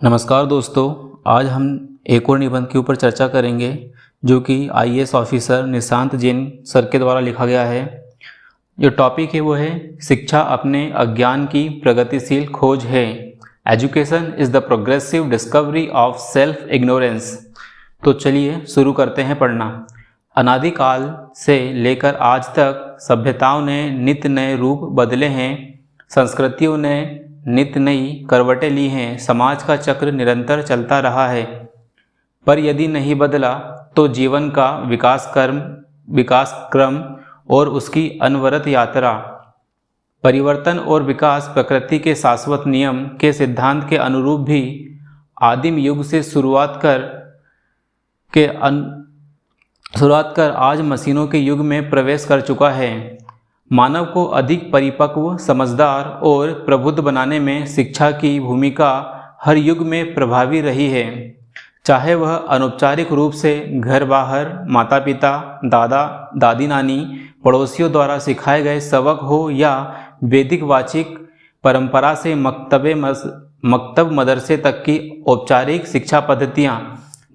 नमस्कार दोस्तों, आज हम एक और निबंध के ऊपर चर्चा करेंगे जो कि IAS officer Nishant Jain sir के द्वारा लिखा गया है। जो टॉपिक है वो है शिक्षा अपने अज्ञान की प्रगतिशील खोज है। Education is the progressive discovery of self ignorance. तो चलिए शुरू करते हैं पढ़ना। अनादिकाल से लेकर आज तक सभ्यताओं ने नित नए रूप बदले हैं, संस्कृतियों ने नित नई करवटें ली हैं, समाज का चक्र निरंतर चलता रहा है। पर यदि नहीं बदला तो जीवन का विकास क्रम और उसकी अनवरत यात्रा, परिवर्तन और विकास प्रकृति के शाश्वत नियम के सिद्धांत के अनुरूप भी आदिम युग से शुरुआत कर आज मशीनों के युग में प्रवेश कर चुका है। मानव को अधिक परिपक्व, समझदार और प्रबुद्ध बनाने में शिक्षा की भूमिका हर युग में प्रभावी रही है। चाहे वह अनौपचारिक रूप से घर बाहर माता पिता, दादा दादी, नानी, पड़ोसियों द्वारा सिखाए गए सबक हो या वैदिक वाचिक परंपरा से मकतब मदरसे तक की औपचारिक शिक्षा पद्धतियाँ,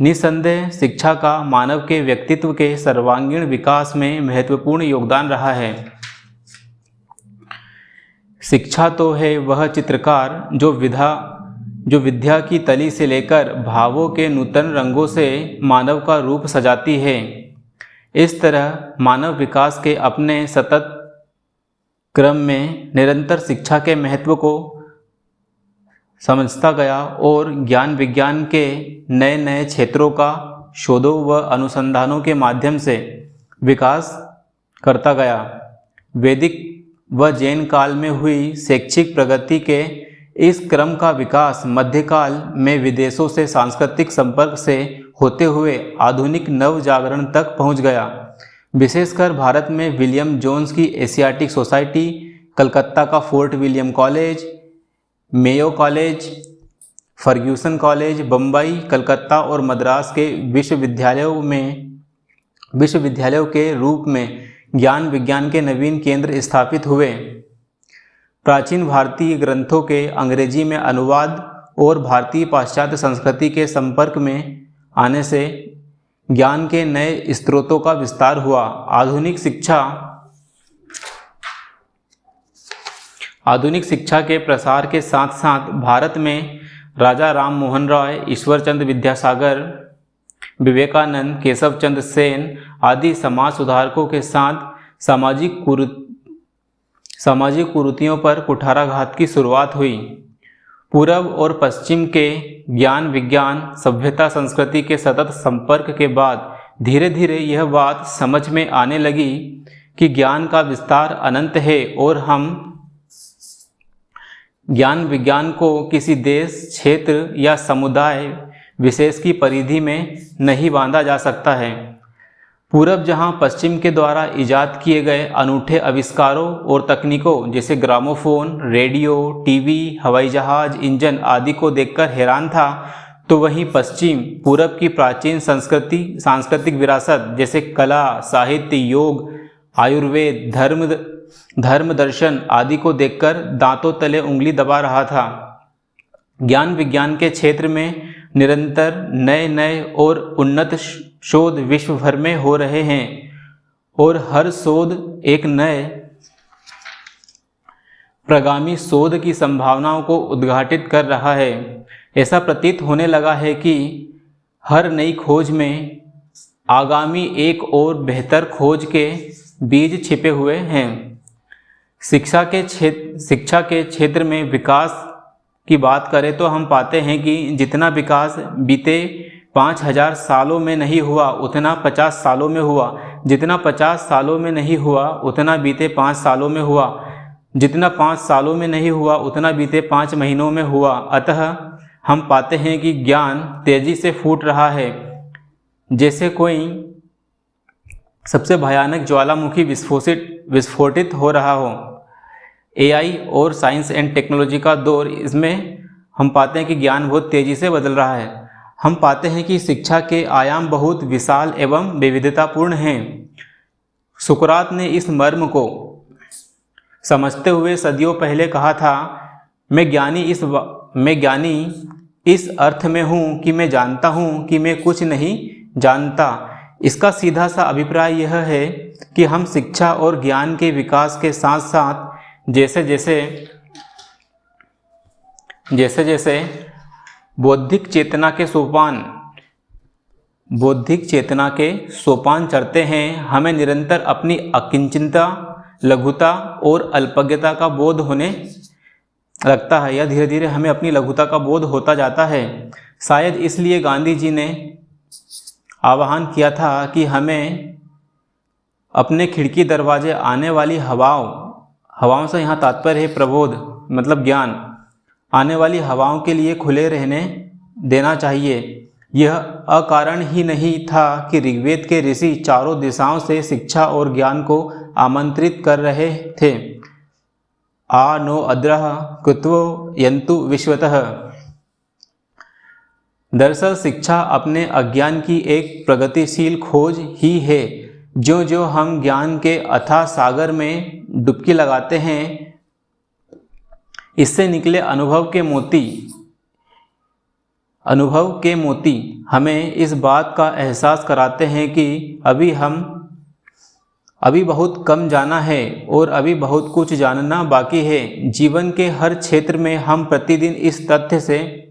निस्संदेह शिक्षा का मानव के व्यक्तित्व के सर्वांगीण विकास में महत्वपूर्ण योगदान रहा है। शिक्षा तो है वह चित्रकार जो विद्या की तली से लेकर भावों के नूतन रंगों से मानव का रूप सजाती है। इस तरह मानव विकास के अपने सतत क्रम में निरंतर शिक्षा के महत्व को समझता गया और ज्ञान विज्ञान के नए नए क्षेत्रों का शोधों व अनुसंधानों के माध्यम से विकास करता गया। वैदिक व जैन काल में हुई शैक्षिक प्रगति के इस क्रम का विकास मध्यकाल में विदेशों से सांस्कृतिक संपर्क से होते हुए आधुनिक नव जागरण तक पहुंच गया। विशेषकर भारत में विलियम जोन्स की एशियाटिक सोसाइटी, कलकत्ता का Fort William College, Mayo College, Fergusson College, Bombay, Calcutta और मद्रास के विश्वविद्यालयों के रूप में ज्ञान विज्ञान के नवीन केंद्र स्थापित हुए। प्राचीन भारतीय ग्रंथों के अंग्रेजी में अनुवाद और भारतीय पाश्चात्य संस्कृति के संपर्क में आने से ज्ञान के नए स्रोतों का विस्तार हुआ। आधुनिक शिक्षा के प्रसार के साथ साथ भारत में राजा राम मोहन रॉय, ईश्वरचंद्र विद्यासागर, विवेकानंद, केशव चंद्र सेन आदि समाज सुधारकों के साथ सामाजिक कुरीतियों पर कुठाराघात की शुरुआत हुई। पूर्व और पश्चिम के ज्ञान विज्ञान, सभ्यता, संस्कृति के सतत संपर्क के बाद धीरे धीरे यह बात समझ में आने लगी कि ज्ञान का विस्तार अनंत है और हम ज्ञान विज्ञान को किसी देश, क्षेत्र या समुदाय विशेष की परिधि में नहीं बांधा जा सकता है। पूरब जहां पश्चिम के द्वारा इजाद किए गए अनूठे आविष्कारों और तकनीकों जैसे ग्रामोफोन, रेडियो, टीवी, हवाई जहाज, इंजन आदि को देखकर हैरान था, तो वहीं पश्चिम पूरब की प्राचीन सांस्कृतिक विरासत जैसे कला, साहित्य, योग, आयुर्वेद, धर्म दर्शन आदि को देखकर दांतों तले उंगली दबा रहा था। ज्ञान विज्ञान के क्षेत्र में निरंतर नए और उन्नत शोध विश्व भर में हो रहे हैं और हर शोध एक नए प्रगामी शोध की संभावनाओं को उद्घाटित कर रहा है। ऐसा प्रतीत होने लगा है कि हर नई खोज में आगामी एक और बेहतर खोज के बीज छिपे हुए हैं। शिक्षा के क्षेत्र में विकास की बात करें तो हम पाते हैं कि जितना विकास बीते 5000 सालों में नहीं हुआ उतना 50 सालों में हुआ, जितना 50 सालों में नहीं हुआ उतना बीते 5 सालों में हुआ, जितना 5 सालों में नहीं हुआ उतना बीते 5 महीनों में हुआ। अतः हम पाते हैं कि ज्ञान तेजी से फूट रहा है, जैसे कोई सबसे भयानक ज्वालामुखी विस्फोटित हो रहा हो। एआई और साइंस एंड टेक्नोलॉजी का दौर, इसमें हम पाते हैं कि ज्ञान बहुत तेज़ी से बदल रहा है। हम पाते हैं कि शिक्षा के आयाम बहुत विशाल एवं विविधतापूर्ण हैं। सुकरात ने इस मर्म को समझते हुए सदियों पहले कहा था, मैं ज्ञानी इस अर्थ में हूँ कि मैं जानता हूँ कि मैं कुछ नहीं जानता। इसका सीधा सा अभिप्राय यह है कि हम शिक्षा और ज्ञान के विकास के साथ साथ जैसे जैसे बौद्धिक चेतना के सोपान चढ़ते हैं, हमें निरंतर अपनी अकिंचनता, लघुता और अल्पज्ञता का बोध होने लगता है, या धीरे धीरे हमें अपनी लघुता का बोध होता जाता है। शायद इसलिए गांधी जी ने आह्वान किया था कि हमें अपने खिड़की दरवाजे आने वाली हवाओं से यहाँ तात्पर्य है प्रबोध मतलब ज्ञान, आने वाली हवाओं के लिए खुले रहने देना चाहिए। यह अकारण ही नहीं था कि ऋग्वेद के ऋषि चारों दिशाओं से शिक्षा और ज्ञान को आमंत्रित कर रहे थे। आ नो अद्रः कृत्वो यन्तु विश्वतः। दरअसल शिक्षा अपने अज्ञान की एक प्रगतिशील खोज ही है। ज्यों ज्यों हम ज्ञान के अथाह सागर में डुबकी लगाते हैं, इससे निकले अनुभव के मोती हमें इस बात का एहसास कराते हैं कि अभी बहुत कम जाना है और अभी बहुत कुछ जानना बाकी है। जीवन के हर क्षेत्र में हम प्रतिदिन इस तथ्य से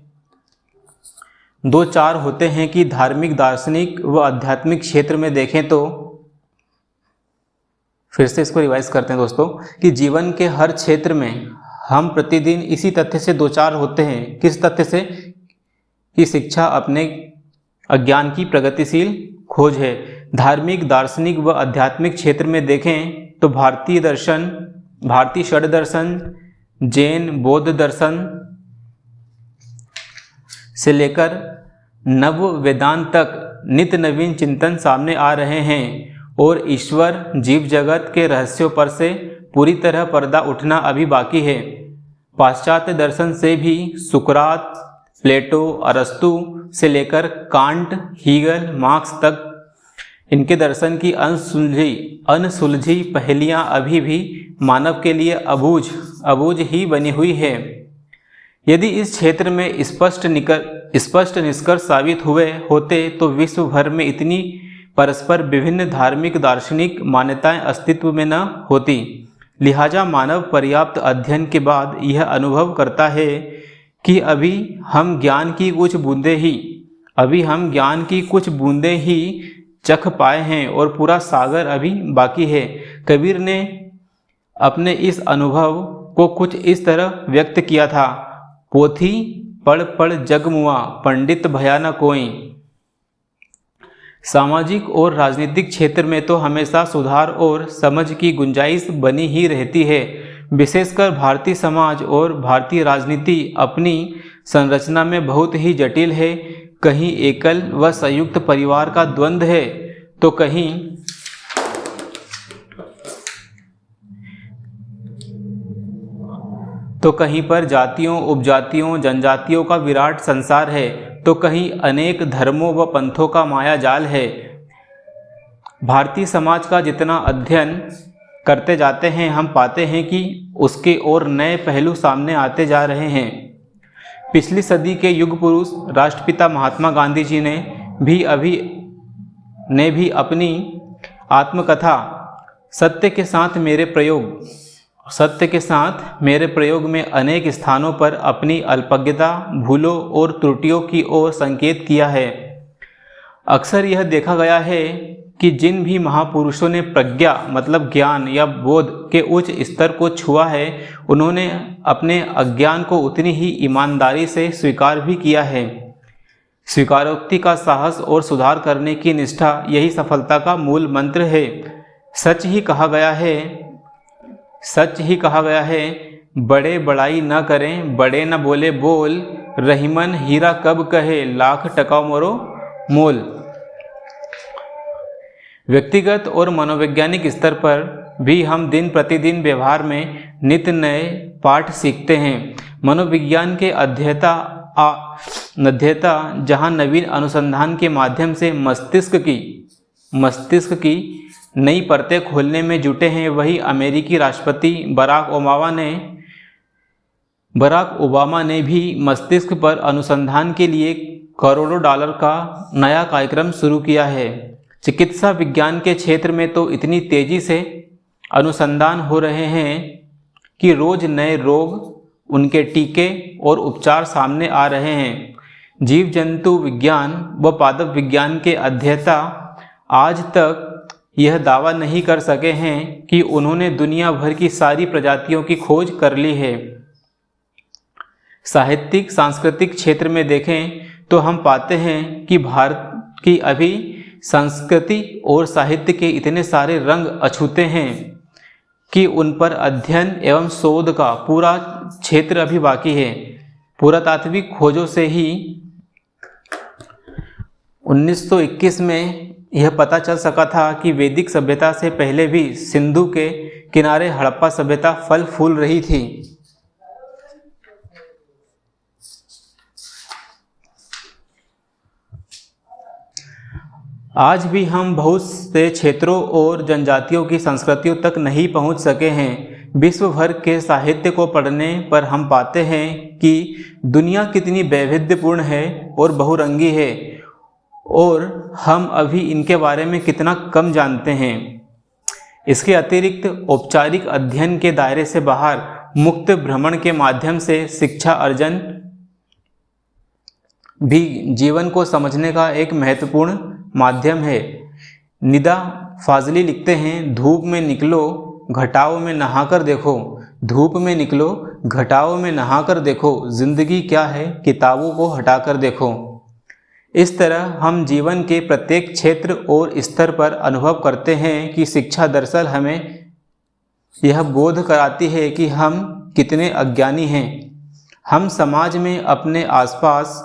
दो चार होते हैं कि धार्मिक, दार्शनिक व आध्यात्मिक क्षेत्र में देखें तो, फिर से इसको रिवाइज करते हैं दोस्तों, कि जीवन के हर क्षेत्र में हम प्रतिदिन इसी तथ्य से दो चार होते हैं। किस तथ्य से? कि शिक्षा अपने अज्ञान की प्रगतिशील खोज है। धार्मिक, दार्शनिक व आध्यात्मिक क्षेत्र में देखें तो भारतीय षड दर्शन, जैन, बौद्ध दर्शन से लेकर नव वेदांत तक नित्य नवीन चिंतन सामने आ रहे हैं और ईश्वर, जीव जगत के रहस्यों पर से पूरी तरह पर्दा उठना अभी बाकी है। पाश्चात्य दर्शन से भी सुकरात, प्लेटो, अरस्तु से लेकर कांट, हीगल, मार्क्स तक इनके दर्शन की अनसुलझी पहेलियां अभी भी मानव के लिए अबूझ ही बनी हुई है। यदि इस क्षेत्र में स्पष्ट निष्कर्ष साबित हुए होते तो विश्व भर में इतनी परस्पर विभिन्न धार्मिक, दार्शनिक मान्यताएं अस्तित्व में न होती। लिहाजा मानव पर्याप्त अध्ययन के बाद यह अनुभव करता है कि अभी हम ज्ञान की कुछ बूंदें ही चख पाए हैं और पूरा सागर अभी बाकी है। कबीर ने अपने इस अनुभव को कुछ इस तरह व्यक्त किया था: पोथी पढ़ पढ़ जग मुआ, पंडित भया न कोई। सामाजिक और राजनीतिक क्षेत्र में तो हमेशा सुधार और समझ की गुंजाइश बनी ही रहती है। विशेषकर भारतीय समाज और भारतीय राजनीति अपनी संरचना में बहुत ही जटिल है। कहीं एकल व संयुक्त परिवार का द्वंद्व है तो कहीं पर जातियों, उपजातियों, जनजातियों का विराट संसार है, तो कहीं अनेक धर्मों व पंथों का माया जाल है। भारतीय समाज का जितना अध्ययन करते जाते हैं, हम पाते हैं कि उसके और नए पहलू सामने आते जा रहे हैं। पिछली सदी के युग पुरुष राष्ट्रपिता महात्मा गांधी जी ने भी अपनी आत्मकथा सत्य के साथ मेरे प्रयोग में अनेक स्थानों पर अपनी अल्पज्ञता, भूलों और त्रुटियों की ओर संकेत किया है। अक्सर यह देखा गया है कि जिन भी महापुरुषों ने प्रज्ञा मतलब ज्ञान या बोध के उच्च स्तर को छुआ है, उन्होंने अपने अज्ञान को उतनी ही ईमानदारी से स्वीकार भी किया है। स्वीकारोक्ति का साहस और सुधार करने की निष्ठा यही सफलता का मूल मंत्र है। सच ही कहा गया है, बड़े बड़ाई न करें, बड़े न बोले बोल, रहीमन हीरा कब कहे, लाख टका मोरो मोल। व्यक्तिगत और मनोवैज्ञानिक स्तर पर भी हम दिन प्रतिदिन व्यवहार में नित्य नए पाठ सीखते हैं। मनोविज्ञान के अध्येता जहां नवीन अनुसंधान के माध्यम से मस्तिष्क की नई परतें खोलने में जुटे हैं, वहीं अमेरिकी राष्ट्रपति बराक ओबामा ने बराक ओबामा ने भी मस्तिष्क पर अनुसंधान के लिए करोड़ों डॉलर का नया कार्यक्रम शुरू किया है। चिकित्सा विज्ञान के क्षेत्र में तो इतनी तेजी से अनुसंधान हो रहे हैं कि रोज नए रोग, उनके टीके और उपचार सामने आ रहे हैं। जीव जंतु विज्ञान व पादप विज्ञान के अध्येता आज तक यह दावा नहीं कर सके हैं कि उन्होंने दुनिया भर की सारी प्रजातियों की खोज कर ली है। साहित्यिक सांस्कृतिक क्षेत्र में देखें तो हम पाते हैं कि भारत की अभी संस्कृति और साहित्य के इतने सारे रंग अछूते हैं कि उन पर अध्ययन एवं शोध का पूरा क्षेत्र अभी बाकी है। पुरातात्विक खोजों से ही 1921 में यह पता चल सका था कि वैदिक सभ्यता से पहले भी सिंधु के किनारे हड़प्पा सभ्यता फल फूल रही थी। आज भी हम बहुत से क्षेत्रों और जनजातियों की संस्कृतियों तक नहीं पहुंच सके हैं। विश्व भर के साहित्य को पढ़ने पर हम पाते हैं कि दुनिया कितनी वैविध्यपूर्ण है और बहुरंगी है, और हम अभी इनके बारे में कितना कम जानते हैं। इसके अतिरिक्त औपचारिक अध्ययन के दायरे से बाहर मुक्त भ्रमण के माध्यम से शिक्षा अर्जन भी जीवन को समझने का एक महत्वपूर्ण माध्यम है। निदा फाजली लिखते हैं, धूप में निकलो घटाओं में नहाकर देखो, धूप में निकलो घटाओं में नहाकर देखो, जिंदगी क्या है किताबों को हटाकर देखो। इस तरह हम जीवन के प्रत्येक क्षेत्र और स्तर पर अनुभव करते हैं कि शिक्षा दरअसल हमें यह बोध कराती है कि हम कितने अज्ञानी हैं। हम समाज में अपने आसपास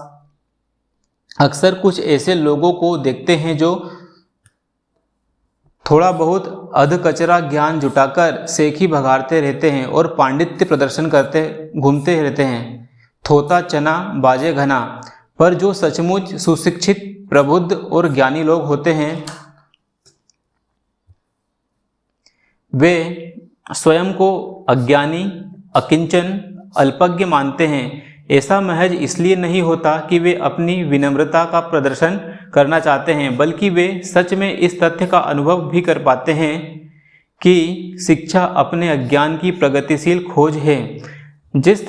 अक्सर कुछ ऐसे लोगों को देखते हैं जो थोड़ा बहुत अधकचरा ज्ञान जुटाकर सेखी भगाते रहते हैं और पांडित्य प्रदर्शन करते घूमते रहते हैं। थोता चना बाजे घना, पर जो सचमुच सुशिक्षित, प्रबुद्ध और ज्ञानी लोग होते हैं वे स्वयं को अज्ञानी, अकिंचन, अल्पज्ञ मानते हैं। ऐसा महज इसलिए नहीं होता कि वे अपनी विनम्रता का प्रदर्शन करना चाहते हैं, बल्कि वे सच में इस तथ्य का अनुभव भी कर पाते हैं कि शिक्षा अपने अज्ञान की प्रगतिशील खोज है। जिस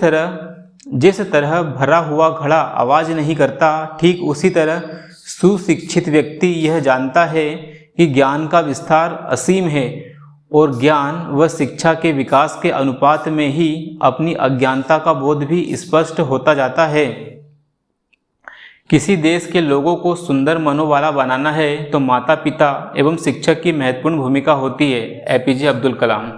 तरह भरा हुआ घड़ा आवाज नहीं करता, ठीक उसी तरह सुशिक्षित व्यक्ति यह जानता है कि ज्ञान का विस्तार असीम है और ज्ञान व शिक्षा के विकास के अनुपात में ही अपनी अज्ञानता का बोध भी स्पष्ट होता जाता है। किसी देश के लोगों को सुंदर मनों वाला बनाना है तो माता पिता एवं शिक्षक की महत्वपूर्ण भूमिका होती है। एपीजे अब्दुल कलाम।